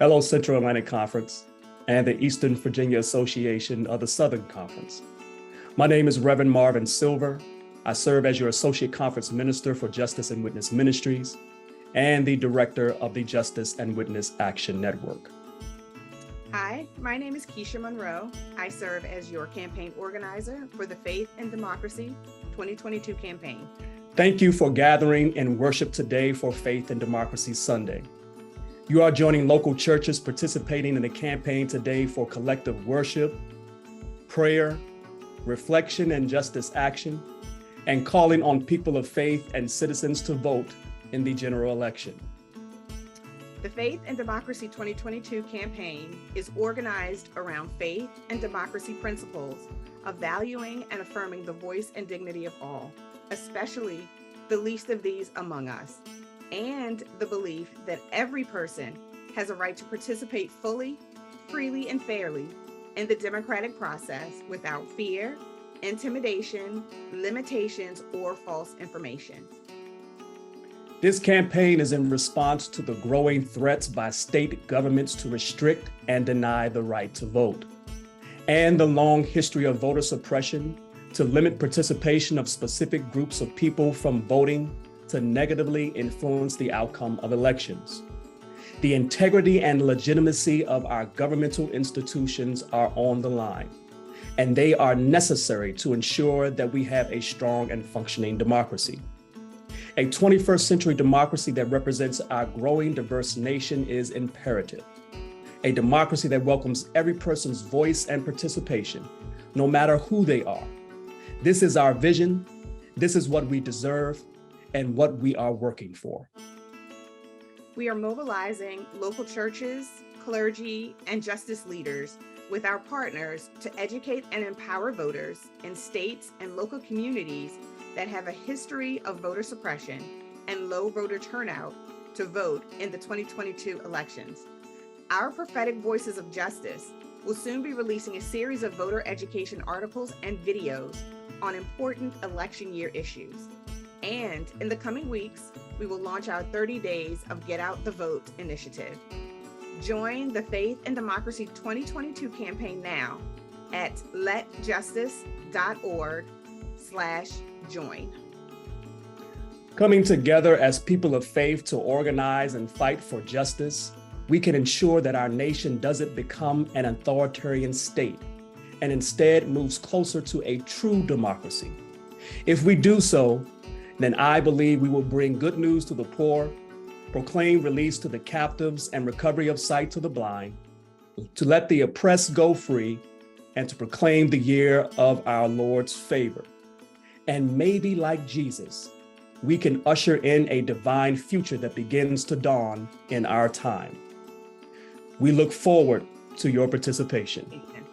Hello, Central Atlantic Conference and the Eastern Virginia Association of the Southern Conference. My name is Reverend Marvin Silver. I serve as your Associate Conference Minister for Justice and Witness Ministries and the Director of the Justice and Witness Action Network. Hi, my name is Keisha Monroe. I serve as your campaign organizer for the Faith and Democracy 2022 campaign. Thank you for gathering in worship today for Faith and Democracy Sunday. You are joining local churches participating in the campaign today for collective worship, prayer, reflection, and justice action, and calling on people of faith and citizens to vote in the general election. The Faith and Democracy 2022 campaign is organized around faith and democracy principles of valuing and affirming the voice and dignity of all, especially the least of these among us, and the belief that every person has a right to participate fully, freely, and fairly in the democratic process without fear, intimidation, limitations, or false information. This campaign is in response to the growing threats by state governments to restrict and deny the right to vote, and the long history of voter suppression to limit participation of specific groups of people from voting to negatively influence the outcome of elections. The integrity and legitimacy of our governmental institutions are on the line, and they are necessary to ensure that we have a strong and functioning democracy. A 21st century democracy that represents our growing diverse nation is imperative. A democracy that welcomes every person's voice and participation, no matter who they are. This is our vision, this is what we deserve, and what we are working for. We are mobilizing local churches, clergy, and justice leaders with our partners to educate and empower voters in states and local communities that have a history of voter suppression and low voter turnout to vote in the 2022 elections. Our prophetic Voices of Justice will soon be releasing a series of voter education articles and videos on important election year issues. And in the coming weeks, we will launch our 30 Days of Get Out the Vote initiative. Join the Faith and Democracy 2022 campaign now at letjustice.org/join. Coming together as people of faith to organize and fight for justice, we can ensure that our nation doesn't become an authoritarian state and instead moves closer to a true democracy. If we do so, then I believe we will bring good news to the poor, proclaim release to the captives and recovery of sight to the blind, to let the oppressed go free, and to proclaim the year of our Lord's favor. And maybe like Jesus, we can usher in a divine future that begins to dawn in our time. We look forward to your participation. Amen.